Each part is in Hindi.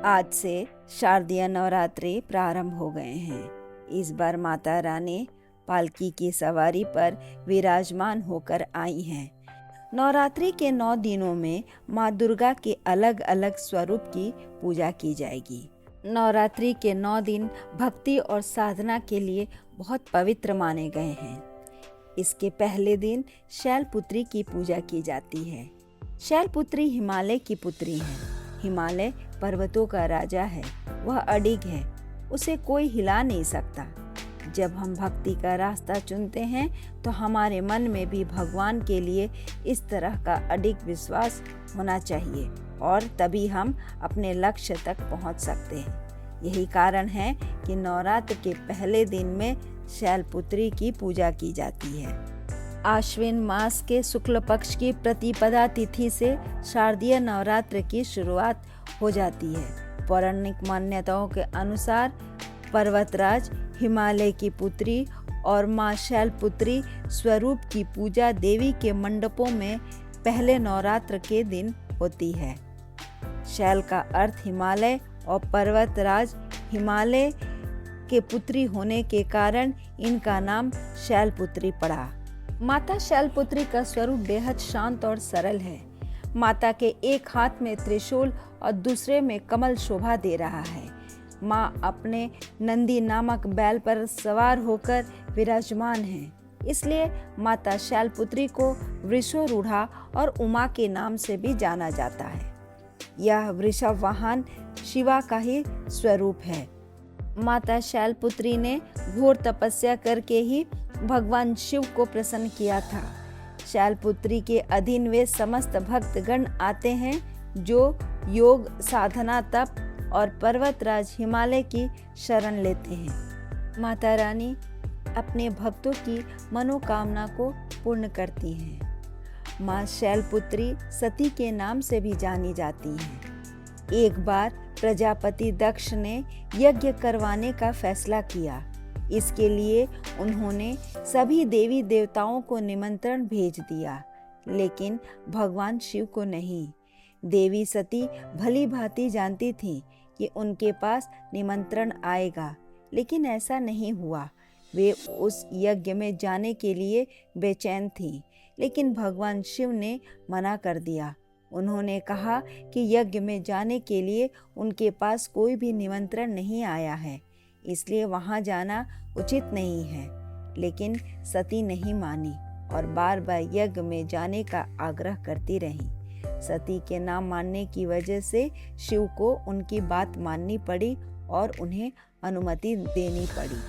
आज से शारदीय नवरात्रि प्रारंभ हो गए हैं। इस बार माता रानी पालकी की सवारी पर विराजमान होकर आई हैं। नवरात्रि के 9 दिनों में माँ दुर्गा के अलग अलग स्वरूप की पूजा की जाएगी। नवरात्रि के 9 दिन भक्ति और साधना के लिए बहुत पवित्र माने गए हैं। इसके पहले दिन शैलपुत्री की पूजा की जाती है। शैलपुत्री हिमालय की पुत्री है। हिमालय पर्वतों का राजा है। वह अडिग है, उसे कोई हिला नहीं सकता। जब हम भक्ति का रास्ता चुनते हैं तो हमारे मन में भी भगवान के लिए इस तरह का अडिग विश्वास होना चाहिए और तभी हम अपने लक्ष्य तक पहुंच सकते हैं। यही कारण है कि नवरात्र के पहले दिन में शैलपुत्री की पूजा की जाती है। आश्विन मास के शुक्ल पक्ष की प्रतिपदा तिथि से शारदीय नवरात्र की शुरुआत हो जाती है। पौराणिक मान्यताओं के अनुसार पर्वतराज हिमालय की पुत्री और माँ शैलपुत्री स्वरूप की पूजा देवी के मंडपों में पहले नवरात्र के दिन होती है। शैल का अर्थ हिमालय और पर्वतराज हिमालय के पुत्री होने के कारण इनका नाम शैलपुत्री पड़ा। माता शैलपुत्री का स्वरूप बेहद शांत और सरल है। माता के एक हाथ में त्रिशूल और दूसरे में कमल शोभा दे रहा है। माँ अपने नंदी नामक बैल पर सवार होकर विराजमान है। इसलिए माता शैलपुत्री को वृषारूढ़ा और उमा के नाम से भी जाना जाता है। यह वृषभ वाहन शिवा का ही स्वरूप है। माता शैलपुत्री ने घोर तपस्या करके ही भगवान शिव को प्रसन्न किया था। शैलपुत्री के अधीन वे समस्त भक्तगण आते हैं जो योग, साधना, तप और पर्वतराज हिमालय की शरण लेते हैं। माता रानी अपने भक्तों की मनोकामना को पूर्ण करती हैं। माँ शैलपुत्री सती के नाम से भी जानी जाती हैं। एक बार प्रजापति दक्ष ने यज्ञ करवाने का फैसला किया। इसके लिए उन्होंने सभी देवी देवताओं को निमंत्रण भेज दिया, लेकिन भगवान शिव को नहीं। देवी सती भली भांति जानती थी कि उनके पास निमंत्रण आएगा, लेकिन ऐसा नहीं हुआ। वे उस यज्ञ में जाने के लिए बेचैन थीं, लेकिन भगवान शिव ने मना कर दिया। उन्होंने कहा कि यज्ञ में जाने के लिए उनके पास कोई भी निमंत्रण नहीं आया है, इसलिए वहाँ जाना उचित नहीं है। लेकिन सती नहीं मानी और बार बार यज्ञ में जाने का आग्रह करती रही। सती के ना मानने की वजह से शिव को उनकी बात माननी पड़ी और उन्हें अनुमति देनी पड़ी।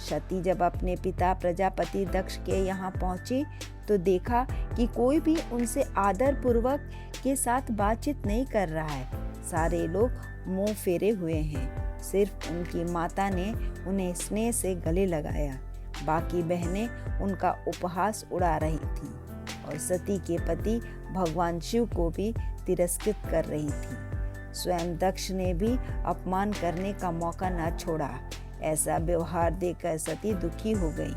सती जब अपने पिता प्रजापति दक्ष के यहाँ पहुंची तो देखा कि कोई भी उनसे आदर पूर्वक के साथ बातचीत नहीं कर रहा है। सारे लोग मुंह फेरे हुए हैं। सिर्फ उनकी माता ने उन्हें स्नेह से गले लगाया। बाकी बहनें उनका उपहास उड़ा रही थीं और सती के पति भगवान शिव को भी तिरस्कृत कर रही थी। स्वयं दक्ष ने भी अपमान करने का मौका न छोड़ा। ऐसा व्यवहार देखकर सती दुखी हो गई।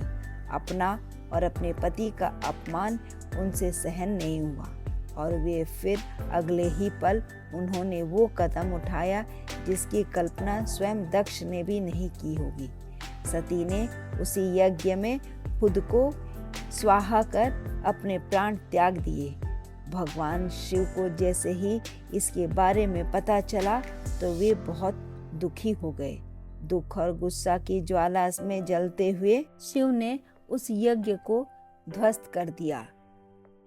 अपना और अपने पति का अपमान उनसे सहन नहीं हुआ और वे फिर अगले ही पल उन्होंने वो कदम उठाया जिसकी कल्पना स्वयं दक्ष ने भी नहीं की होगी। सती ने उसी यज्ञ में खुद को स्वाहा कर अपने प्राण त्याग दिए। भगवान शिव को जैसे ही इसके बारे में पता चला तो वे बहुत दुखी हो गए। दुख और गुस्सा की ज्वाला में जलते हुए शिव ने उस यज्ञ को ध्वस्त कर दिया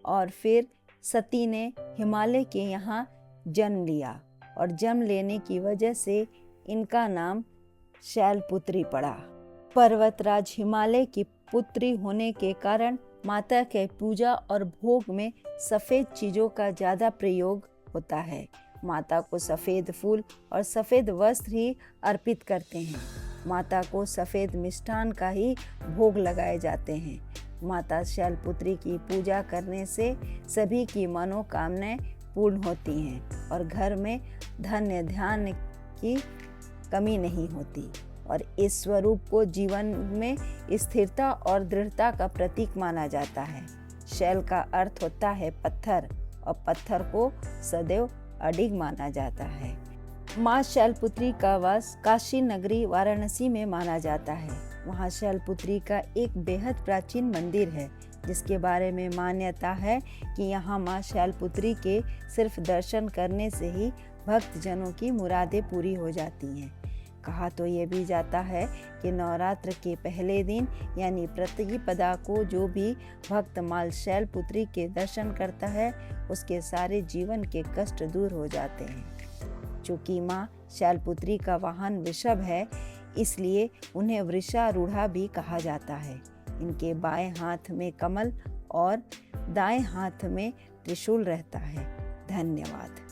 और फिर सती ने हिमालय के यहाँ जन्म लिया और जन्म लेने की वजह से इनका नाम शैलपुत्री पड़ा। पर्वतराज हिमालय की पुत्री होने के कारण माता के पूजा और भोग में सफ़ेद चीज़ों का ज़्यादा प्रयोग होता है। माता को सफ़ेद फूल और सफ़ेद वस्त्र ही अर्पित करते हैं। माता को सफ़ेद मिष्ठान का ही भोग लगाए जाते हैं। माता शैलपुत्री की पूजा करने से सभी की मनोकामनाएं पूर्ण होती हैं और घर में धन्य ध्यान की कमी नहीं होती और इस स्वरूप को जीवन में स्थिरता और दृढ़ता का प्रतीक माना जाता है। शैल का अर्थ होता है पत्थर और पत्थर को सदैव अडिग माना जाता है। माँ शैलपुत्री का वास काशी नगरी वाराणसी में माना जाता है। वहाँ शैलपुत्री का एक बेहद प्राचीन मंदिर है, जिसके बारे में मान्यता है कि यहाँ माँ शैलपुत्री के सिर्फ दर्शन करने से ही भक्तजनों की मुरादें पूरी हो जाती हैं। कहा तो ये भी जाता है कि नवरात्र के पहले दिन यानी प्रतिपदा को जो भी भक्त माँ शैलपुत्री के दर्शन करता है, उसके सारे जीवन के कष्ट दूर हो जाते हैं। चूँकि माँ शैलपुत्री का वाहन वृषभ है, इसलिए उन्हें वृषारूढ़ा भी कहा जाता है। इनके बाएं हाथ में कमल और दाएं हाथ में त्रिशूल रहता है। धन्यवाद।